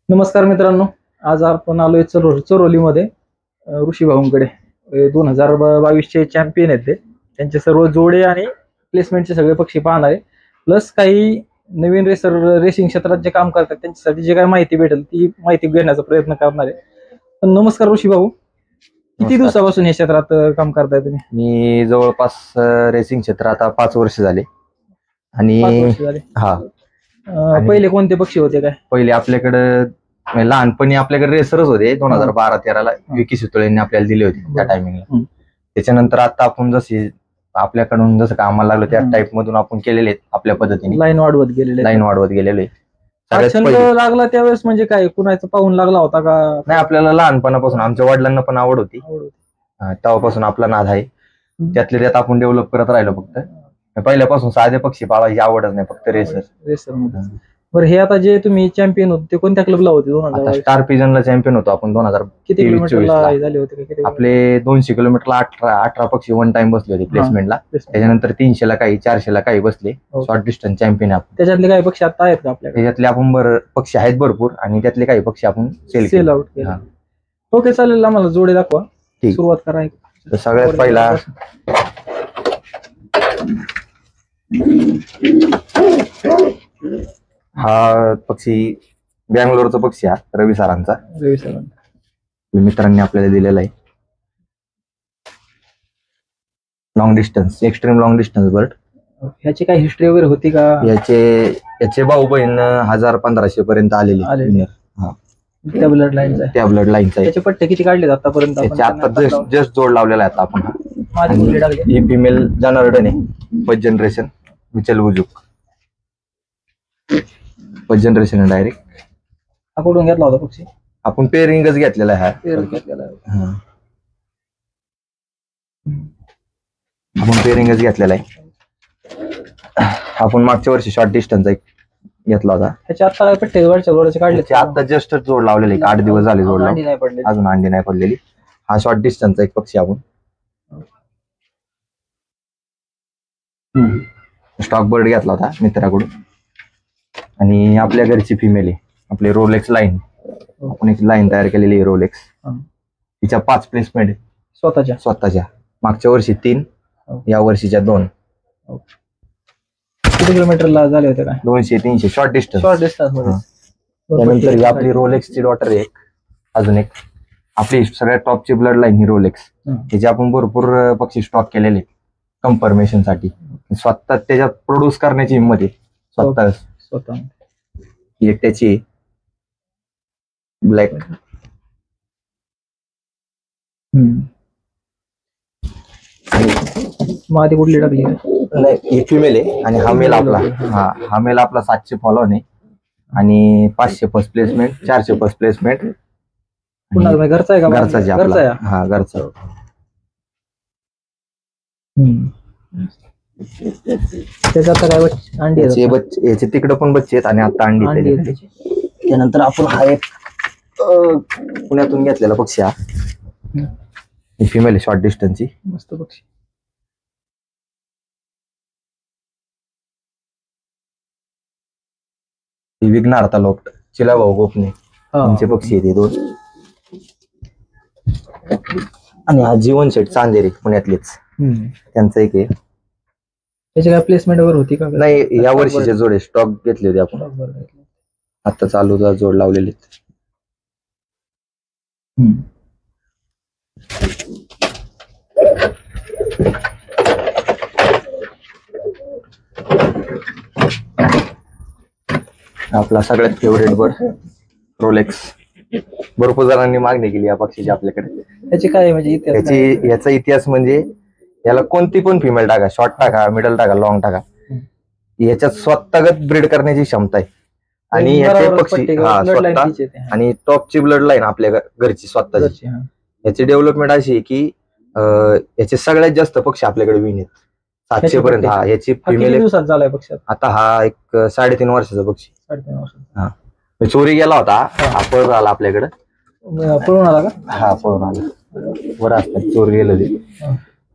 नमस्कार मित्रांनो, आज आपण आलोय चरोलीमध्ये ऋषी भाऊंकडे. 2022चे चॅम्पियन आहेत ते. त्यांचे सर्व जोडे आणि प्लेसमेंटचे सगळे पक्षी पाहणार आहे. प्लस काही नवीन रेसिंग क्षेत्रात जे काम करतात त्यांच्यासाठी जे काही माहिती भेटेल ती माहिती घेण्याचा प्रयत्न करणार आहे. पण नमस्कार ऋषी भाऊ, किती दिवसापासून या क्षेत्रात काम करताय तुम्ही? मी जवळपास रेसिंग क्षेत्रात आता 5 वर्ष झाले. आणि 5 वर्ष झाले. हा, पहिले कोणते पक्षी होते काय? पहिले आपल्याकडे लहानपणी आपल्याकडे रेसरच होते. 2012-13 विकी सुतळेंनी आपल्याला दिले होते त्या टायमिंगला. त्याच्यानंतर आता आपण जसे आपल्याकडून जसं कामाला लागलो त्या टाइप मधून आपण केलेले आहेत आपल्या पद्धतीने. लाईन वाढवत गेलेले. छंद लागला त्यावेळेस म्हणजे काय कुणाचं पाहून लागला होता का? नाही, आपल्याला लहानपणापासून आमच्या वडिलांना पण आवड होती. तेव्हापासून आपला नाद आहे. त्यातले त्यात आपण डेव्हलप करत राहिलो. फक्त पहिल्यापासून साधे पक्षी पाळायची आवडच नाही, फक्त रेसर. बरं, हे आता जे तुम्ही चॅम्पियन होते ते कोणत्या क्लबला होते? 2000 स्टार पिजनला चॅम्पियन होतो आपण. 2023 किती किलोमीटरला झाले होते? आपले 200 किलोमीटरला 18 पक्षी वन टाइम बसले होते प्लेसमेंटला. त्याच्यानंतर 300ला काही, 400ला काही बसले. शॉर्ट डिस्टन्स चॅम्पियन आपण. त्याच्यातले काही पक्षी आता आहेत का आपल्याकडे? त्याच्यातले आपण पक्षी आहेत भरपूर, आणि त्यातले काही पक्षी आपण सेल आउट केले. ओके, चालेल. आम्हाला जोडे दाखवा. सुरुवात करा. सगळ्यात पहिला हा पक्षी बँगलोरचा पक्षी, हा रवी सरांचा. मित्रांनी आपल्याला दिलेला आहे. Long distance, extreme long distance bird. ह्याची काही हिस्ट्री वगैरे होती का? याचे भाऊ बहीण 1000-1500 पर्यंत आलेले. त्या ब्लड लाईनचा. त्याचे पट्टे किती काढले आतापर्यंत? आता जस्ट जोड लावलेला आहे आता आपण. ही फिमेल जनार्दन आहे, फर्स्ट जनरेशन विचल बुजुक. फर्स्ट जनरेशन आहे डायरेक्ट. हा कुठून घेतला होता पक्षी? आपण पेअरिंगच घेतलेला आहे. आपण पेअरिंगच घेतलेला आहे. आपण मागच्या वर्षी शॉर्ट डिस्टन्स घेतला होता. त्याच्या आता पट्टे वरच्या जोडाचे काढले. आता जस्ट जोड लावलेले, 8 दिवस झाले जोड लावून, अजून अंडी नाही पडलेली. हा शॉर्ट डिस्टन्सचा एक पक्षी आपण. स्टॉक बर्ड घेतला होता मित्राकडून. आणि आपल्या घरची फिमेल आहे, आपली रोलेक्स लाईन. आपण एक लाईन तयार केलेली आहे रोलेक्स. तिच्या 5 प्लेसमेंट स्वतःच्या. मागच्या वर्षी 3, या वर्षीच्या 2. किती किलोमीटरला झाले होते काय? 200-300 शॉर्ट डिस्टन्स. त्यानंतर ही आपली रोलेक्सची डॉटर आहे अजून एक. आपली सगळ्यात टॉपची ब्लड लाईन ही रोलेक्स. त्याचे आपण भरपूर पक्षी स्टॉक केलेले कन्फर्मेशन साठी. स्वतः त्याच्यात प्रोड्यूस करण्याची हिंमत आहे स्वतः. ही एक त्याची ब्लॅक. मादी कुठली टाकली? नाही, ही फिमेल आहे. आणि हा मेल आपला. हा मेल आपला 700 फॉलोअर आहे. आणि 500 फर्स्ट प्लेसमेंट, 400 फर्स्ट प्लेसमेंट. घरचा आहे का? घरचा. हा, घरचा. त्याच्यात काय अंडी? याचे तिकडे पण बच्चे आहेत आणि आता अंडी. त्यानंतर आपण हा एक पुण्यातून घेतलेला पक्षी. हा फिमेल आहे, शॉर्ट डिस्टन्सची. मस्त पक्षी. विघ्नार तालुका चिलाभाऊ गोपने यांचे पक्षी आहेत 2. आणि हा जीवन शेठ चांदेरी पुण्यातलेच, त्यांचं एक आहे. त्याची काय प्लेसमेंट वगैरे होती का? नाही, या वर्षीचे जोडे स्टॉक घेतले होते आपण. आता चालू जोड लावलेले. आपला सगळ्यात फेवरेट बर्ड रोलेक्स. भरपूर जणांनी मागणी केली या पक्षीची आपल्याकडे. त्याची काय म्हणजे याचा इतिहास म्हणजे याला कोणती पण फिमेल टाका, शॉर्ट टाका, मिडल टाका, लॉंग टाका, याच्यात स्वतःगत ब्रीड करण्याची क्षमता आहे. आणि याचे पक्षी आणि टॉपची ब्लड लाईन आपल्या घरची स्वतःची. याची डेव्हलपमेंट अशी आहे की याचे सगळ्यात जास्त पक्षी आपल्याकडे विन आहेत 700 पर्यंत. हा, याची फिमेल आता हा एक 3.5 वर्षाचा पक्षी. हा, चोरी गेला होता, हा पळून आला आपल्याकडे. पळून आला का? हा, पळून आला. बरं असतात, चोरी गेलं ते.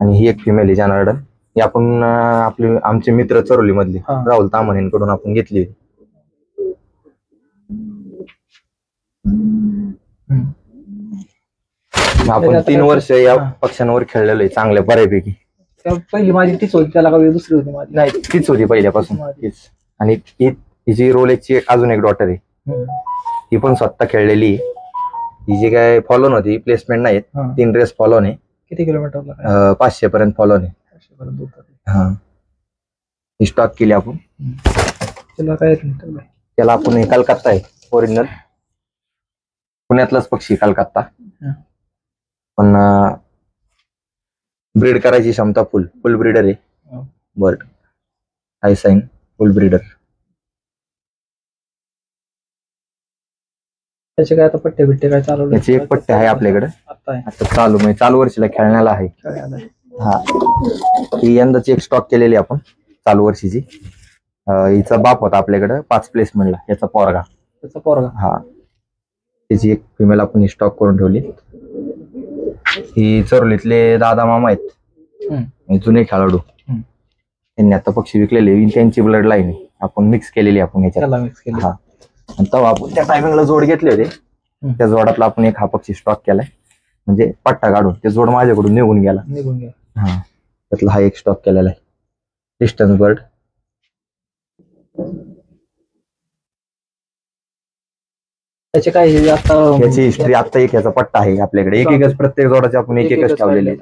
आणि ही एक फिमेल आहे जनार्दन. ही आपण आमचे मित्र चरोली मधले राहुल तामणेंकडून आपण घेतली. आपण 3 वर्ष या पक्ष्यांवर खेळलेलो आहे चांगल्या बऱ्यापैकी. पहिली माझी तीच होती, त्याला काही दुसरी होती माझी? नाही, तीच होती पहिल्यापासून तीच. आणि ही रोलेक्सची अजून एक डॉटर आहे, ती पण स्वतः खेळलेली आहे. ही जी काय फॉलोन होती, प्लेसमेंट नाही, 3 रेस फॉलोन आहे. किती किलोमीटरला? 500 पर्यंत फॉलोन आहे. 500 पर्यंत. हा, ही स्टॉक केली आपण. त्याला काय? त्याला आपण कलकत्ता आहे ओरिजिनल, पुण्यातलाच पक्षी कलकत्ता, पण ब्रीड करायची क्षमता फुल ब्रीडर आहे बर्ड. हाय साइन फुल ब्रीडर. त्याचे काय आता पट्टे बिट्टे काय चालू? त्याचे एक पट्टे आहे आपल्याकडे आता चालू, म्हणजे चालू वर्षीला खेळण्याला आहे. हा, ही यंदाची एक स्टॉक केलेली आपण चालू वर्षीची. हिचा बाप होता आपल्याकडे 5 प्लेसमेंटला, याचा पोरगा. हा, त्याची एक फिमेल आपण ही स्टॉक करून ठेवली. ही चरोलीतले दादा मामा आहेत, जुने खेळाडू. त्यांनी आता पक्षी विकलेले, त्यांची ब्लड लाईन आपण मिक्स केलेली आपण ह्याच्यात. हा, आणि तेव्हा आपण त्या टायमिंगला जोड घेतले होते, त्या जोडातला आपण एक हा पक्षी स्टॉक केलाय, म्हणजे पट्टा काढून ते जोड माझ्याकडून निघून गेला. हा, त्यातला हा एक स्टॉक केलेला आहे डिस्टन्स बर्ड. त्याचे काय आता याची हिस्ट्री आता एक ह्याचा पट्टा आहे आपल्याकडे, एकच प्रत्येक जोडाचे आपण एकच ठेवलेले.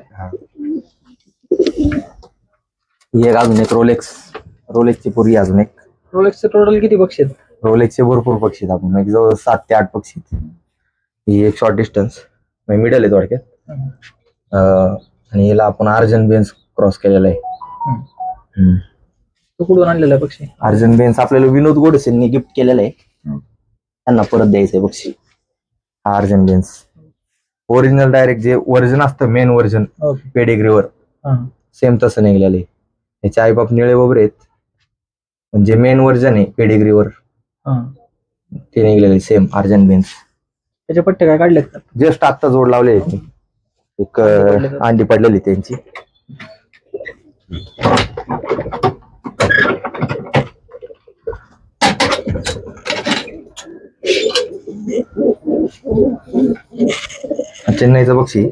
ही एक अजून एक रोलेक्सची पूर्वी अजून एक. रोलेक्सचे टोटल किती पक्षी आहेत? रोलेक्सचे भरपूर पक्षी आहेत, आपण जवळ 7 ते 8 पक्षी आहेत. ही एक शॉर्ट डिस्टन्स मिडल आहे थोडक्यात. आणि हिला आपण अर्जन बेन्स क्रॉस केलेला आहे. तो कुठून आणलेला पक्षी? अर्जन बेन्स आपल्याला विनोद गोडसेंनी गिफ्ट केलेला आहे, त्यांना परत द्यायचंय पक्षी. हा अर्जन बेन्स ओरिजिनल डायरेक्ट जे व्हर्जन असतं मेन व्हर्जन पेडिग्रीवर, सेम तसं निघलेलं आहे. याचे आईबाप निळे वगैरे आहेत, म्हणजे मेन व्हर्जन आहे पेडिग्रीवर ते निघलेले सेम अर्जन बेन्स. त्याचे पट्टे काय काढलेत? जस्ट आत्ता जोड लावले, एक अंडी पडलेली त्यांची. चेन्नईचा पक्षी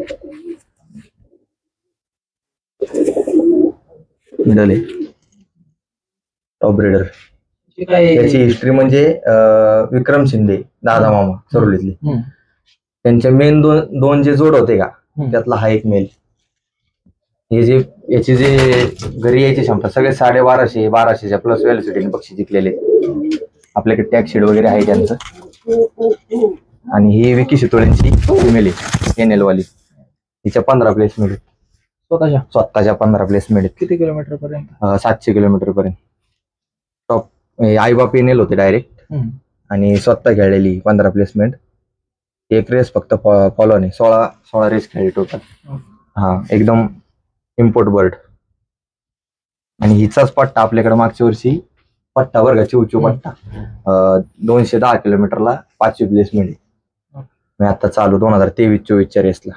मिडल आहे, टॉप ब्रीडर. त्याची हिस्ट्री म्हणजे विक्रम शिंदे दादा मामा चरोलीतले, त्यांच्या मेन दोन जे जोड होते का, त्यातला हा एक मेल. हे जे याची जे घरी यायची क्षमता सगळे 1250-1200च्या प्लस व्हॅल्युसिटीने पक्षी जिंकलेले. आपल्याकडे टॅग शीड वगैरे आहे त्यांचं. आणि ही विकी शितोळेंची फिमेल आहे NL वाली, तिच्या 15 प्लेसमेंट स्वतःच्या 15 प्लेसमेंट. किती किलोमीटर पर्यंत? 700 किलोमीटर पर्यंत. टॉप आईबाप NL होते डायरेक्ट, आणि स्वतः खेळलेली 15 प्लेसमेंट. एक रेस फक्त फॉलो नाही, 16 रेस खेळले टोटल. हा, एकदम इम्पोर्ट बर्ड. आणि हिचाच पट्टा आपल्याकडे मागच्या वर्षी पट्टा वर्ग चिवचिव पट्टा 210 किलोमीटरला 5वी प्लेसमेंट आहे. मी आता चालू 2023-24च्या रेसला.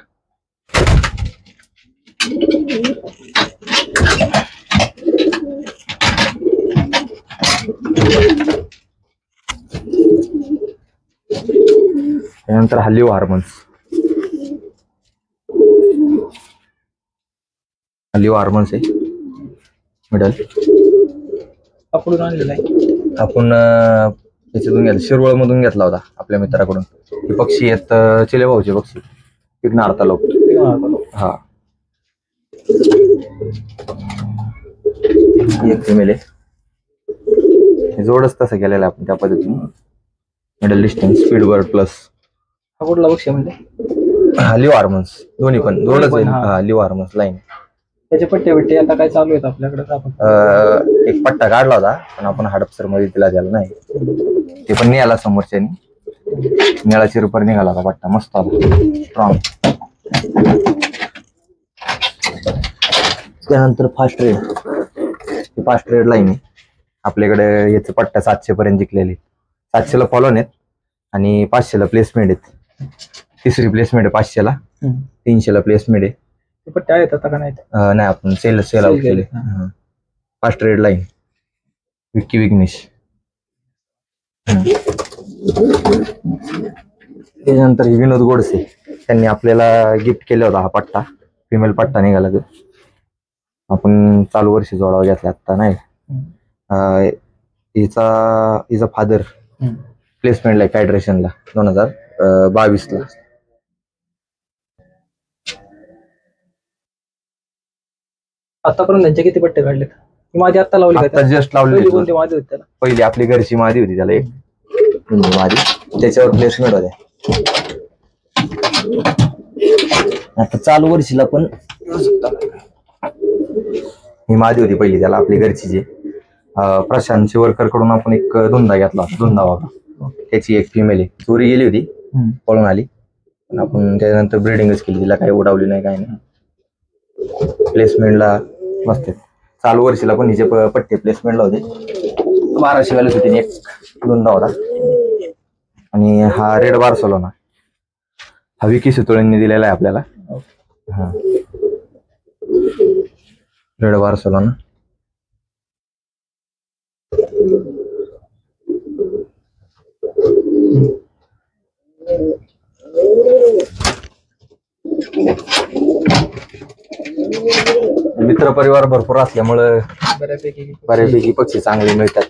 त्यानंतर लिओ हार्मन्स आहे मिडल. आपण आणलेला आहे, आपण त्याच्यातून घेतला, शिरवळ मधून घेतला होता आपल्या मित्राकडून. हे पक्षी आहेत चिलेभाऊचे पक्षी, पिकनार लोक. हा, एक फिमेल आहे, जोडच तसं केलेला आपण त्या पद्धतीने. Middle distance speed bird plus. हा कुठला पक्षी म्हणजे? लिओ हार्मन्स, दोन्ही पण जोडच आहे. लिओ हार्मन्स लाईन. त्याचे पट्टे बिट्टे आता काय चालू आहेत आपल्याकडे? एक पट्टा काढला होता, पण आपण हडपसर मध्ये तिला द्यायला नाही, ते पण निघाला समोरच्यानी. निळा चिरपर निघाला होता पट्टा, मस्त होता, स्ट्रॉंग. त्यानंतर फास्ट रेड लाईन आहे आपल्याकडे. याचे पट्टा 700 पर्यंत जिंकलेले. 700ला फॉलोन आहेत आणि 500ला प्लेसमेंट आहेत. 3री प्लेसमेंट आहे 500ला, 300ला प्लेसमेंट आहे. पट्टे आहेत आता का नाही? नाही, आपण सेल आउट केले. Fast red line Vicky Vighnesh. त्यानंतर विनोद गोडसे, त्यांनी आपल्याला गिफ्ट केला होता हा पट्टा, फिमेल पट्टा निघाला तो आपण चालू वर्षी जोडावा घेतला आता नाही. हिचा फादर प्लेसमेंटला फेडरेशनला 2022 ला. आतापर्यंत त्यांचे किती पट्टे काढलेत? माझी आता लावली, आता जस्ट लावली. कोणती माझी होती त्याला? पहिली आपली घरची मादी होती त्याला, एक मादी, त्याच्यावर प्लेसमेंट होते. आता चालू वर्षीला पण ही मादी होती पहिली त्याला आपली घरची, जे प्रशांत शिवरकर कडून आपण एक धुंदा घेतला, धुंदा होता. त्याची एक फिमेल आहे, चोरी गेली होती, पळून आली, पण आपण त्याच्यानंतर ब्रीडिंगच केली, तिला काही उडावली नाही, काही नाही. प्लेसमेंटला मस्त. चालू वर्षीला पण हिचे पट्टे प्लेसमेंटला होते, 1200 वाले होते, एक धुंदा होता. आणि हा रेड बार्सोलोना, हा विकी सुतोळेंनी दिलेला आहे आपल्याला. हा रेड बार्सोलोना. मित्र परिवार भरपूर असल्यामुळं बऱ्यापैकी पक्षी चांगले मिळतात.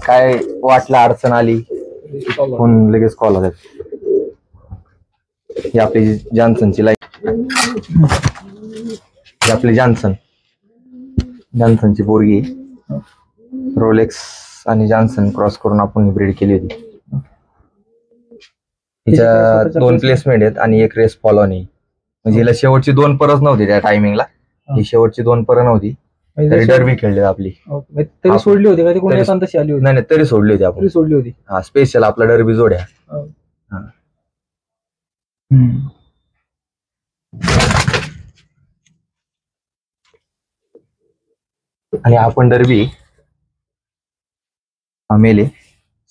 काय वाटलं अडचण आली फोन लगेच कॉल होतात. ही आपली जॉन्सनची लाईन, ही आपली जॉन्सनची पोरगी, रोलेक्स आणि जॉन्सन क्रॉस करून आपण ब्रीड केली होती. हिच्या 2 प्लेसमेंट आहेत आणि एक रेस फॉलो नाही. म्हणजे हिला शेवटची 2 परत नव्हती त्या टायमिंगला, ही शेवटची 2 पर नव्हती, तरी डरबी खेळली आपली. तरी सोडली होती का ती? कोणी तशी आली होती? नाही, तरी सोडली होती आपण, सोडली होती. हा स्पेशल आपला डरबी जोड्या. आणि आपण डरबी मेले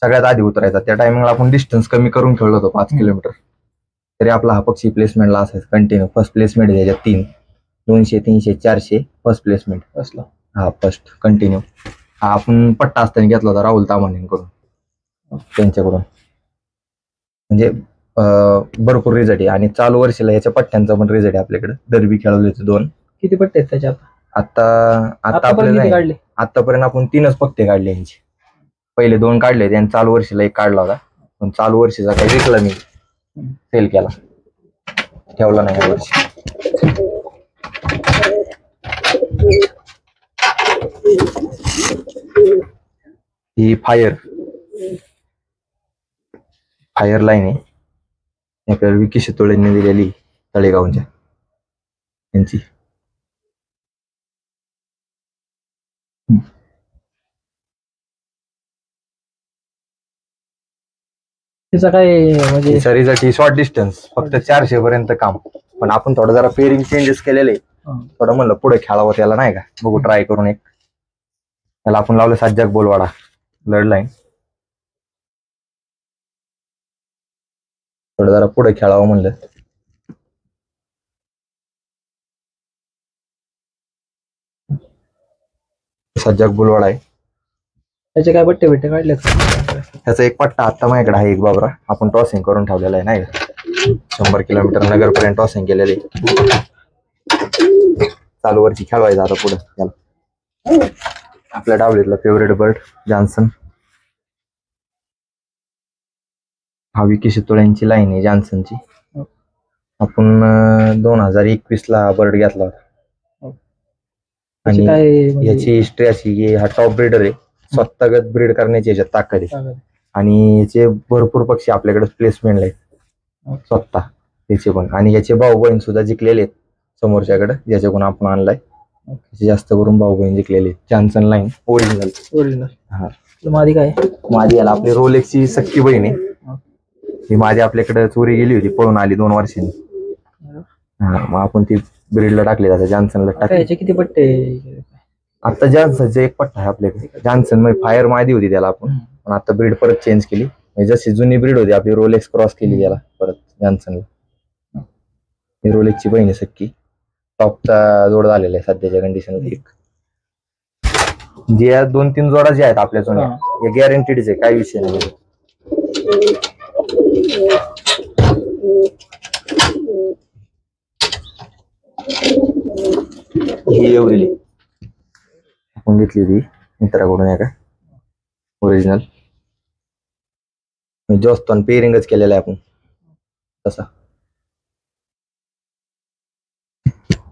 सगळ्यात आधी उतरायचा. त्या टायमिंगला आपण डिस्टन्स कमी करून खेळलो होतो, 5 किलोमीटर. तरी आपला हा पक्षी प्लेसमेंटला असायचा कंटिन्यू. फर्स्ट प्लेसमेंट आहे त्याच्यात 3, 200, 300, 400 फर्स्ट प्लेसमेंट असला. हा फर्स्ट कंटिन्यू. हा आपण पट्टा असताना घेतला होता राहुल तामानेंकडून, त्यांच्याकडून. म्हणजे भरपूर रिझल्ट आहे. आणि चालू वर्षीला ह्याच्या पट्ट्यांचा पण रिझल्ट आहे आपल्याकडे. डरबी खेळवले होते 2. किती पट्टे आहेत त्याच्यात? आतापर्यंत आपण 3च पट्टे काढले यांचे. पहिले 2 काढले, त्यांनी चालू वर्षीला 1 काढला होता, पण चालू वर्षीचा काही विकला मी, सेल केला, ठेवला नाही या वर्षी. ही फायर लाईन आहे, आपल्याला विकी शितोळेंनी दिलेली, तळेगावच्या यांची. तिचा काय म्हणजे शरीराची शॉर्ट डिस्टन्स फक्त 400 पर्यंत काम. पण आपण थोडं जरा पेअरिंग चेंजेस केलेले, थोडं म्हणलं पुढे खेळावं त्याला, नाही का, बघू ट्राय करून. एक त्याला आपण लावलं सज्जाक बोलवाडा ब्लड लाईन, थोडं जरा पुढे खेळावं म्हणलं. सज्जाक बोलवाडा आहे. त्याचे काय पट्टे काढले? त्याचा एक पट्टा आता माझ्याकडे आहे, एक बाबरा, आपण टॉसिंग करून ठेवलेला आहे, नाही 100 किलोमीटर नगरपर्यंत टॉसिंग केलेले. चालू वरची खेळवायचं आता पुढे त्याला. आपल्या डावलीतला फेवरेट बर्ड जॉन्सन, हा विकी शितोळ्यांची लाईन आहे जॉन्सनची. आपण 2021 ला बर्ड घेतला होता. आणि याची हिस्ट्री अशी की हा टॉप ब्रीडर आहे, स्वतःगत ब्रीड करण्याची याच्यात ताकद आहे. आणि याचे भरपूर पक्षी आपल्याकडे प्लेसमेंटला आहेत स्वतः त्याचे पण. आणि याचे भाऊ बहीण सुद्धा जिंकलेले आहेत समोरच्याकडे, ज्याच्याकडून आपण आणलाय. जास्त करून भाऊ बहीण जिंकलेले आहेत. Johnson line original. हा माझी काय, माझी याला आपली रोलेक्सची सख्खी बहीण आहे. ही माझी आपल्याकडे चोरी गेली होती, पळून आली 2 वर्षांनी. हा मग आपण ती ब्रीडला टाकली, जाते जॉन्सनला टाकली. याचे किती पट्टे? आता जॉन्सनचा 1 पट्टा आहे आपल्याकडे. जॉन्सन मध्ये फायर मादी होती त्याला आपण, पण आता ब्रीड परत चेंज केली. जशी जुनी ब्रीड होती आपली रोलेक्स क्रॉस केली त्याला परत जॉन्सनला. ही रोलेक्सची बहीण आहे सख्खी. टॉपचा जोड झालेला आहे सध्याच्या कंडिशनला. एक जे 2-3 जोडा जे आहेत आपल्या जुन्या, हे गॅरंटीडच आहे, काही विषय नाही. ही एवढी आपण घेतली होती मित्राकडून एका ओरिजिनल जॉस्टॉन पेअरिंगच केलेला आहे आपण तसा.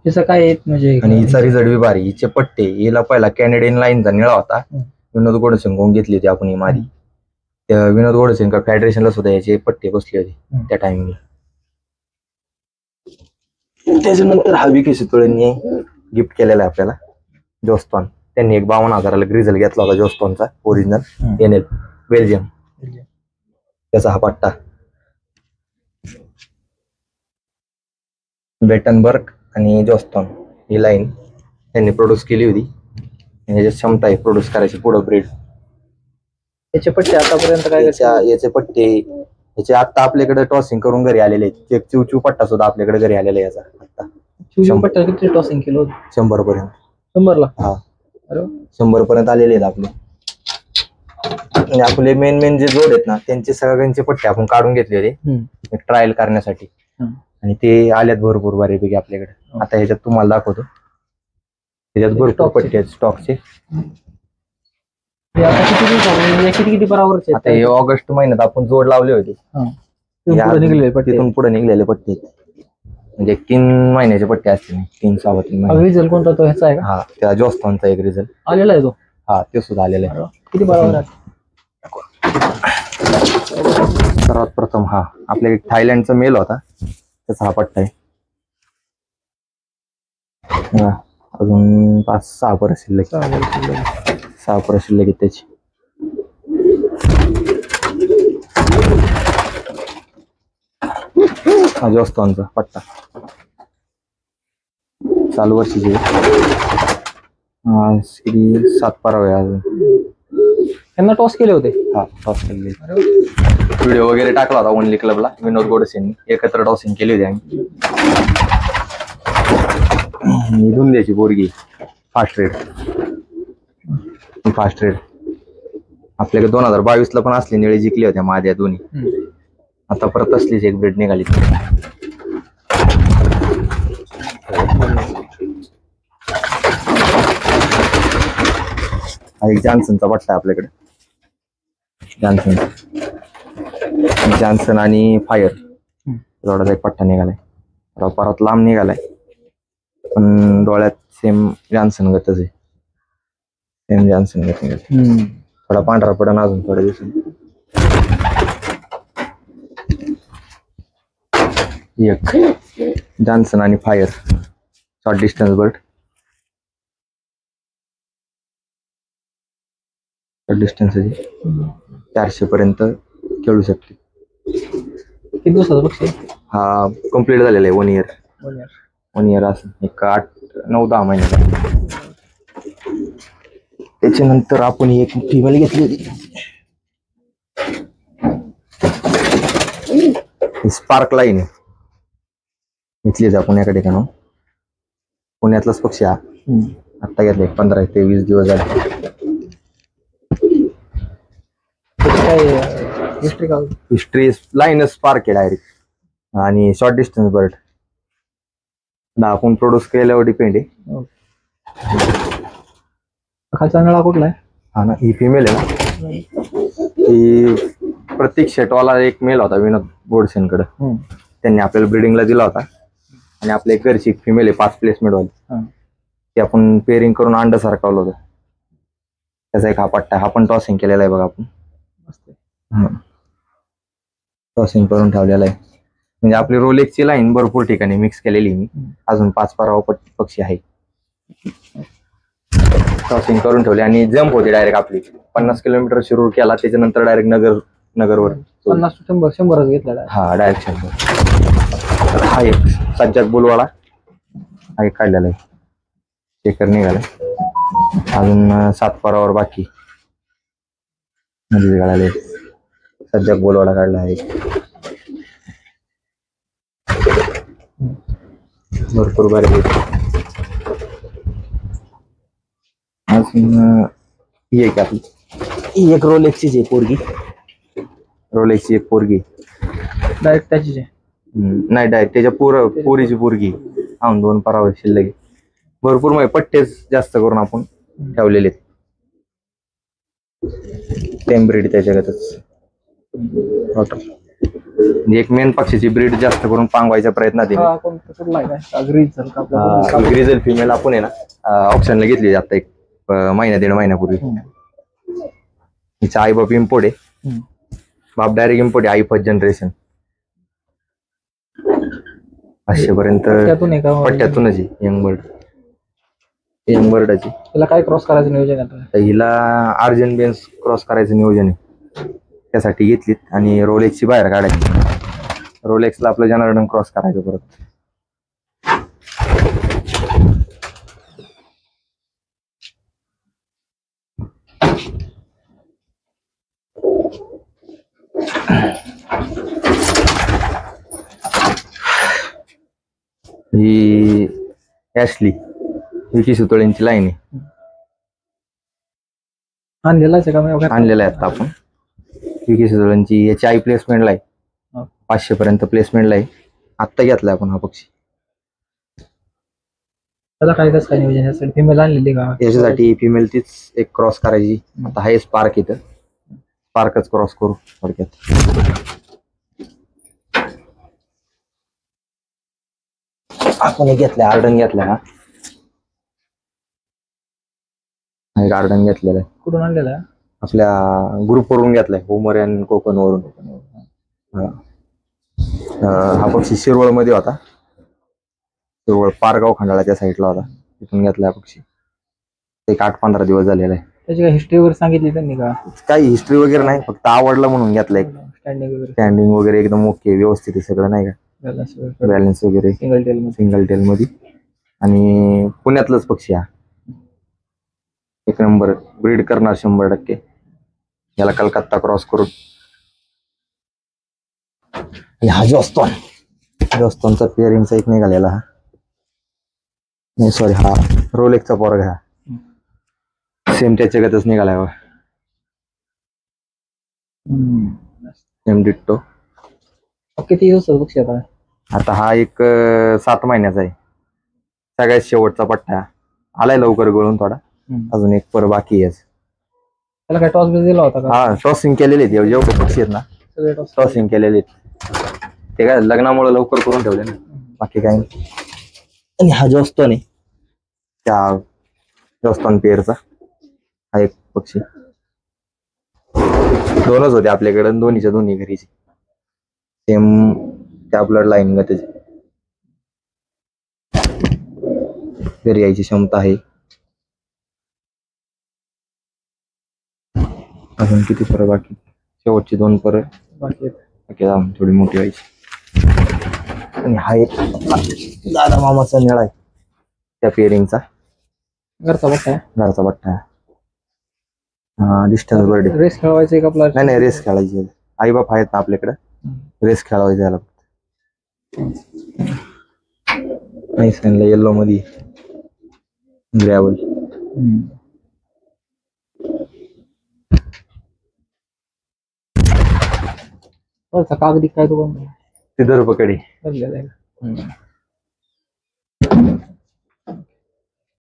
त्याचं काय आहे म्हणजे आणि हिचा रिझल्ट बी भारी. हिचे पट्टे हिला पहिला कॅनेडियन लाईनचा निळा होता, विनोद गोडसेंकडून घेतली होती आपण ही मादी. त्या विनोद गोडसेंका फेडरेशनला सुद्धा याचे पट्टे बसले होते त्या टाइमिंगला. त्याच्यानंतर हा विकेश तुळेंनी गिफ्ट केलेला आहे आपल्याला जॉस्टॉन. त्यांनी एक 52,000ला ग्रिझल घेतला होता जॉस्टॉनचा ओरिजिनल एनएल बेल्जियम. त्याचा हा पट्टा बेटनबर्ग आणि जॉस्टॉन ही लाईन त्यांनी प्रोड्यूस केली होती. याची क्षमता आहे प्रोड्यूस करायची पुढं ब्रीड. याचे पट्टे आतापर्यंत काय याचे पट्टे याचे आता आपल्याकडे टॉसिंग करून घरी आलेले आहेत. एक चिवचिव पट्टा सुद्धा आपल्याकडे घरी आलेला आहे याचा आता. पट्टा किती टॉसिंग केलं? 100 पर्यंत. 100ला? हा 100 पर्यंत आलेले आहेत आपले. आणि आपले मेन जे जोड आहेत ना त्यांचे सगळ्यांचे पट्टे आपण काढून घेतले होते ट्रायल करण्यासाठी. आणि ते आल्यात भरपूर बऱ्यापैकी आपल्याकडे. आता ह्याच्यात तुम्हाला दाखवतो. त्याच्यात भरपूर पट्टे आहेत स्टॉकचे. किती परावरचे? आता हे ऑगस्ट महिन्यात आपण जोड लावले होते, तिथून पुढे निघलेले पट्टे म्हणजे 3 महिन्याचे पट्टे असतील. 3-3 महिने. रिझल्ट कोणता तो ह्याचा आहे का? हा त्या जॉस्टॉनचा एक रिझल्ट आलेला आहे तो. हा ते सुद्धा आलेला आहे. किती परावर? सर्वात प्रथम हा आपल्या थायलंडचा मेल होता त्याचा हा पट्टा आहे. अजून 5-6 परत शिल्लक. 6 परत शिल्लक त्याची. हा जॉस्टॉनचा पट्टा चालू वर्षीचे 7 परावे अजून. त्यांना टॉस केले होते. हा टॉस केले. व्हिडिओ वगैरे टाकला होता ओनली क्लबला. विनोद गोडसेंनी एकत्र टॉसिंग केली होती आम्ही. निघून द्यायची Borgi fast red. Fast red आपल्याकडे 2022ला पण असली निळी जिंकली होत्या माझ्या दोन्ही. आता परत असलीच एक ब्रेड निघाली. एक जॉन्सनचा पट्टा आपल्याकडे. जॉन्सन आणि फायर एवढाच एक पट्टा निघालाय. परत लांब निघालाय पण डोळ्यात सेम जॉन्सन गतच आहे. सेम जॉन्सन गत निघाले. थोडा पांढरा पडा अजून थोड्या दिवसांनी. एक जॉन्सन आणि fire short distance bird. Distance 400 पर्यंत खेळू शकते. किती दिवसाचा पक्षी? हा कम्प्लीट झालेला आहे 1 इयर. 1 इयर असं एक 8-9-10 महिन्याचा. त्याच्यानंतर आपण ही एक फिमेल घेतली होती स्पार्क लाईन घेतली होती आपण एका ठिकाणी. पुण्यातलाच पक्षी हा आता घेतला 15 ते 20 दिवस झाले. हिस्ट्री लाईन स्पार्क आहे डायरेक्ट आणि शॉर्ट डिस्टन्स बर्ड. आपण प्रोड्यूस केल्यावर डिपेंड आहे. खालचा नळा कुठला आहे? हा ना ही फिमेल आहे ना. ही प्रतीक शेटवाला एक मेल होता विनोद गोडसेंकडे. त्यांनी आपल्याला ब्रिडिंगला दिला होता. आणि आपल्या घरची एक फिमेल आहे 5 प्लेसमेंट वाली. ती आपण पेअरिंग करून अंड सारखवलं होतं. त्याचा एक हा पट्टा. हा पण टॉसिंग केलेला आहे बघा आपण. टॉसिंग करून ठेवलेला आहे. म्हणजे आपली रोलेक्सची लाईन भरपूर ठिकाणी मिक्स केलेली मी. अजून 5 परावा पक्षी आहे. टॉसिंग करून ठेवले आणि जम्प होती डायरेक्ट आपली. 50 किलोमीटर सुरू केला त्याच्यानंतर डायरेक्ट नगरवर 50-100 घेतला. हा डायरेक्ट 100. हा एक सज्जाक बुलवाडा हा एक काढलेला आहे. चेकर निघाला. अजून 7 परावर बाकी मध्ये निघाले. सज्जाक बुलवाडा काढला आहे. भरपूर बरे. अजून ही एक आपली ही एक रोलेक्सची आहे पोरगी. रोलेक्सची एक पोरगी डायरेक्ट त्याची नाही डायरेक्ट त्याच्या पोरीची पोरगी हा 2 परावे शिल्लक आहे. भरपूर म्हणजे पट्टेच जास्त करून आपण ठेवलेले आहेत. सेम ब्रीड त्याच्यागतच म्हणजे एक मेन पक्षीची ब्रीड जास्त करून पांगवायच्या प्रयत्नात ग्रिझल फिमेल आपण आहे ना ऑप्शनला घेतली आता एक महिना 1.5 महिन्यापूर्वी. हिचा आई बाप इम्पोर्ट आहे, बाप डायरेक्ट इम्पोर्ट आहे, आई फर्स्ट जनरेशन. 500 पर्यंत पट्ट्यातूनच आहे. यंग बर्डाची. तिला काय क्रॉस करायचं नियोजन आहे? हिला अर्जन बेन्स क्रॉस करायचं नियोजन आहे, त्यासाठी घेतलीत. आणि रोलेक्सची बाहेर काढायची. रोलेक्सला आपलं जनार्दन क्रॉस करायचं परत. ही ॲशली विकी सुतळेंची लाईन आहे. आणलेला आहे आणलेला आहे आता आपण विकी सुतळेंची. याची आई प्लेसमेंटला आहे, 500 पर्यंत प्लेसमेंटला आहे. आत्ता घेतलाय आपण हा पक्षी. त्याला काय कसं काय नियोजन आहे? फिमेल आणलेली का? याच्यासाठी फिमेल तीच एक क्रॉस करायची. आता हा स्पार्क इथं स्पार्कच क्रॉस करू थोडक्यात. आपण घेतलाय आर्डन घेतलाय. हा गार्डन घेतलेलं आहे. कुठून आणलेला आहे? आपल्या ग्रुप वरून घेतलाय, होमर अँड कोकण वरून. हा पक्षी शिरवळ मध्ये होता, शिरवळ पारगाव खंडाळा त्या साईडला होता, तिथून घेतलाय पक्षी. एक 8-15 दिवस झालेला आहे. त्याची काही हिस्ट्री वगैरे सांगितली त्यांनी का? काही हिस्ट्री वगैरे नाही, फक्त आवडला म्हणून घेतलाय. स्टँडिंग वगैरे एकदम ओके, व्यवस्थित आहे सगळं नाही का, बॅलन्स वगैरे सिंगल टेल मध्ये. आणि पुण्यातलंच पक्षी हा, एक नंबर ब्रीड करणार 100%. याला कलकत्ता क्रॉस करून. हा जॉस्टॉनचा पेअरिंगचा एक निघालेला हा, नाही सॉरी हा रोलेक्सचा पोरगा हा, सेम त्याच्यागतच निघालाय. Same ditto. किती दिवसाचा पक्षी आता? आता हा एक 7 महिन्याचा आहे. सगळ्यात शेवटचा पट्टा आलाय, लवकर गळून थोडा. अजून एक पर बाकी आहे. त्याला काय टॉस दिला होता का? हा टॉसिंग केलेले आहेत. जेवढे पक्षी आहेत ना टॉसिंग केलेले आहेत. ते काय लग्नामुळे लवकर करून ठेवले ना, बाकी काही नाही. आणि हा जॉस्टॉन आहे, त्या जॉस्टॉन पेअरचा हा एक पक्षी. दोनच होते आपल्याकडे, दोन्हीच्या दोन्ही घरीचे. सेम त्या ब्लड लाईन ग त्याची घरी यायची क्षमता आहे. अजून किती पर बाकी? शेवटची 2 पर बाकी आहेत, थोडी मोठी व्हायची. आणि हा एक दादा मामाचा निळा आहे, त्या पेअरिंगचा घरचा बट्टा आहे. हा डिस्टन्स बर्ड. रेस खेळवायचं का आपला? नाही रेस खेळायची. आई बाप आहेत ना आपल्याकडे, रेस खेळवायची याला. नाही सांगितलं येल्लो मध्ये ग्रॅव्हल. कागदी काय तो ते दरपकडी.